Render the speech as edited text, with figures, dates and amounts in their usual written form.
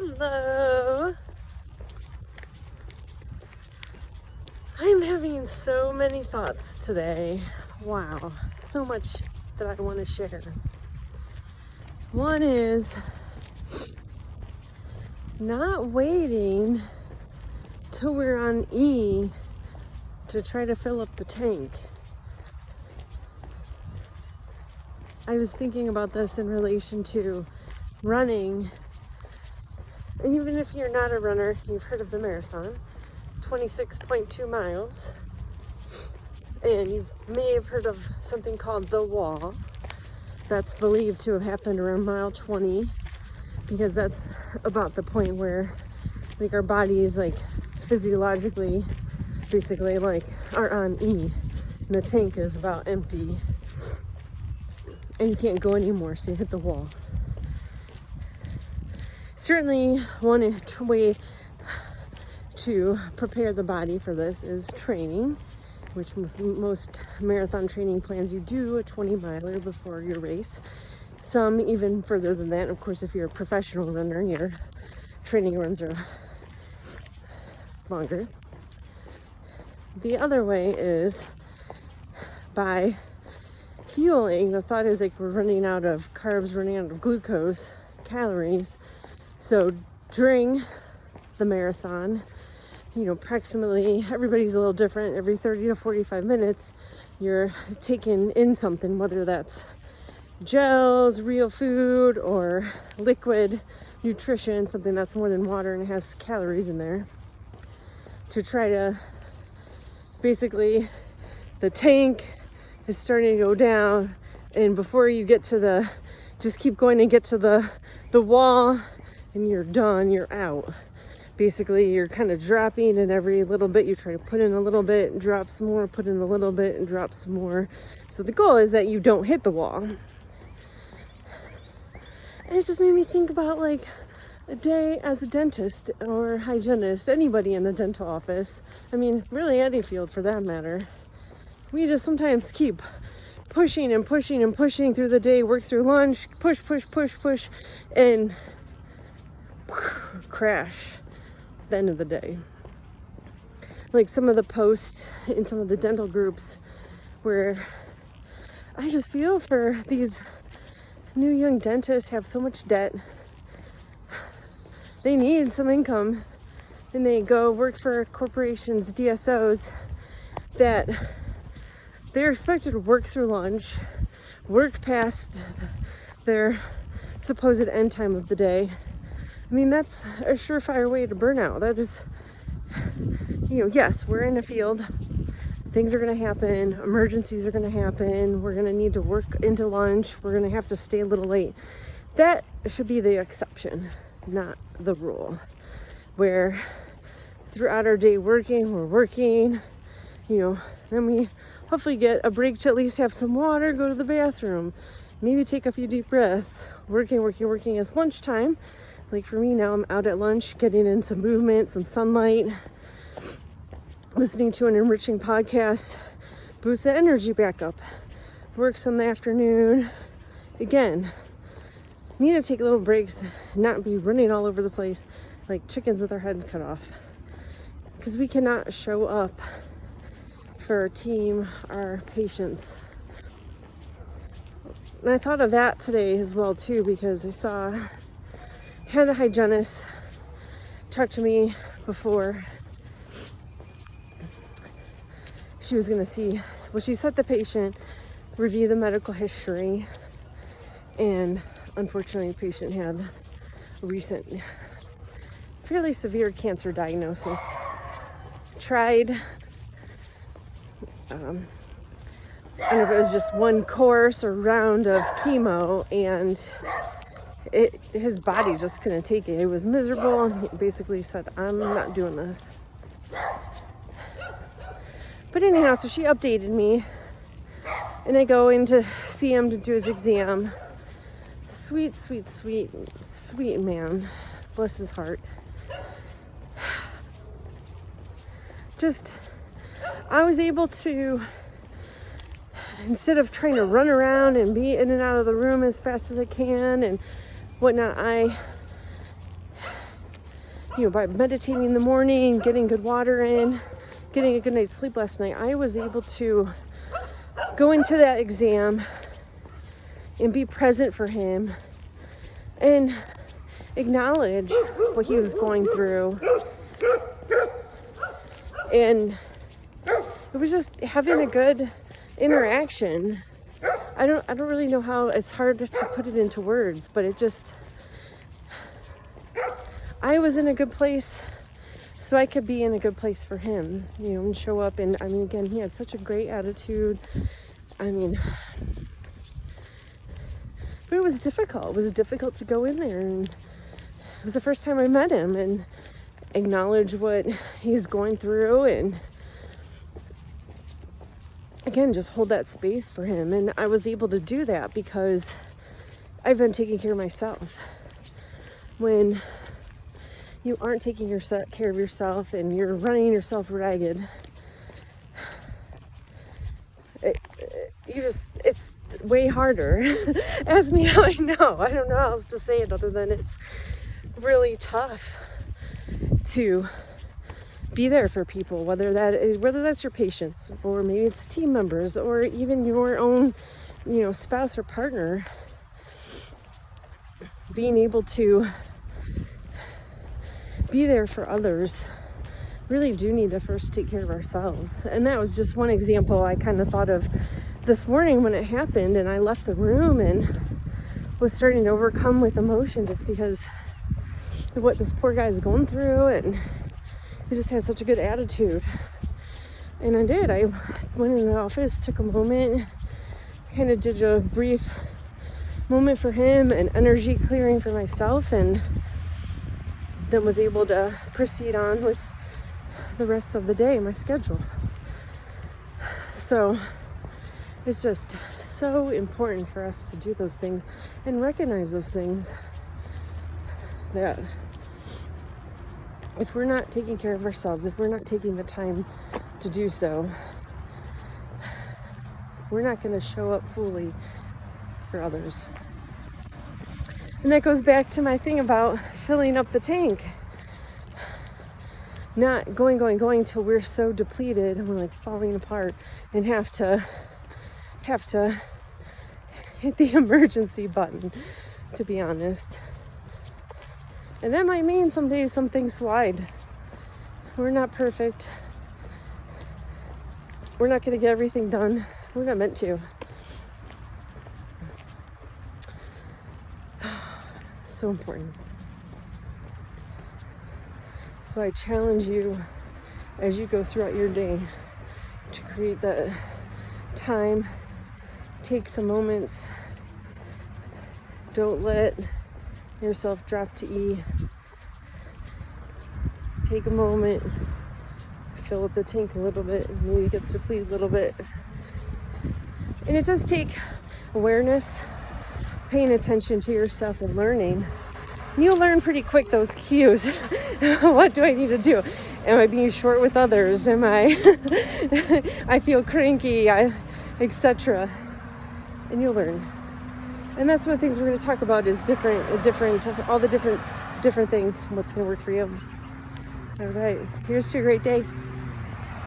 Hello. I'm having so many thoughts today. Wow, so much that I want to share. One is not waiting till we're on E to try to fill up the tank. I was thinking about this in relation to running. And even if you're not a runner, you've heard of the marathon, 26.2 miles. And you may have heard of something called the wall. That's believed to have happened around mile 20, because that's about the point where like our bodies like physiologically basically like are on E. And the tank is about empty. And you can't go anymore, so you hit the wall. Certainly one way to prepare the body for this is training, which most marathon training plans you do a 20 miler before your race. Some even further than that. Of course, if you're a professional runner, your training runs are longer. The other way is by fueling. The thought is like we're running out of carbs, running out of glucose, calories. So during the marathon, approximately, everybody's a little different. Every 30 to 45 minutes, you're taking in something, whether that's gels, real food, or liquid nutrition, something that's more than water and has calories in there, to try to basically, the tank is starting to go down, and before you get to just keep going and get to the wall, and you're done, you're out. Basically, you're kind of dropping, and every little bit you try to put in a little bit, and drop some more, put in a little bit, and drop some more. So the goal is that you don't hit the wall. And it just made me think about like a day as a dentist or hygienist, anybody in the dental office. I mean, really any field for that matter. We just sometimes keep pushing and pushing and pushing through the day, work through lunch, push, and crash at the end of the day. Like some of the posts in some of the dental groups where I just feel for these new young dentists have so much debt. They need some income, and they go work for corporations, DSOs, that they're expected to work through lunch, work past their supposed end time of the day. I mean, that's a surefire way to burnout. That is, yes, we're in a field. Things are going to happen. Emergencies are going to happen. We're going to need to work into lunch. We're going to have to stay a little late. That should be the exception, not the rule. Where throughout our day we're working, then we hopefully get a break to at least have some water, go to the bathroom, maybe take a few deep breaths. Working. It's lunchtime. Like for me now, I'm out at lunch, getting in some movement, some sunlight, listening to an enriching podcast, boost the energy back up. Work some in the afternoon. Again, need to take little breaks, not be running all over the place like chickens with our head cut off. Because we cannot show up for our team, our patients. And I thought of that today as well too, because I had a hygienist talk to me before she was going to see. Well, she set the patient, review the medical history, and unfortunately the patient had a recent fairly severe cancer diagnosis. Tried, I don't know if it was just one course or round of chemo, and his body just couldn't take it. It was miserable, and he basically said, I'm not doing this. But anyhow, so she updated me, and I go in to see him to do his exam. Sweet man. Bless his heart. I was able to, instead of trying to run around and be in and out of the room as fast as I can and whatnot, I by meditating in the morning, getting good water in, getting a good night's sleep last night, I was able to go into that exam and be present for him and acknowledge what he was going through. And it was just having a good interaction. I don't really know how. It's hard to put it into words, but I was in a good place so I could be in a good place for him, and show up. And I mean, again, he had such a great attitude. I mean, but it was difficult. It was difficult to go in there, and it was the first time I met him and acknowledge what he's going through, and again, just hold that space for him. And I was able to do that because I've been taking care of myself. When you aren't taking care of yourself and you're running yourself ragged, it's way harder. Ask me how I know. I don't know how else to say it other than it's really tough to be there for people, whether that's your patients, or maybe it's team members, or even your own, spouse or partner. Being able to be there for others, really do need to first take care of ourselves. And that was just one example I kind of thought of this morning when it happened, and I left the room and was starting to overcome with emotion just because of what this poor guy's going through, and he just has such a good attitude. And I did. I went in the office, took a moment, kind of did a brief moment for him and energy clearing for myself, and then was able to proceed on with the rest of the day, my schedule. So it's just so important for us to do those things and recognize those things, that if we're not taking care of ourselves, if we're not taking the time to do so, we're not going to show up fully for others. And that goes back to my thing about filling up the tank. Not going till we're so depleted and we're like falling apart and have to hit the emergency button, to be honest. And that might mean some days some things slide. We're not perfect. We're not going to get everything done. We're not meant to. So important. So I challenge you as you go throughout your day to create that time. Take some moments. Don't let yourself drop to E. Take a moment, fill up the tank a little bit, maybe it gets depleted a little bit. And it does take awareness, paying attention to yourself and learning. And you'll learn pretty quick those cues. What do I need to do? Am I being short with others? Am I I feel cranky, etc. And you'll learn. And that's one of the things we're going to talk about is all the different things, what's going to work for you. All right, here's to a great day.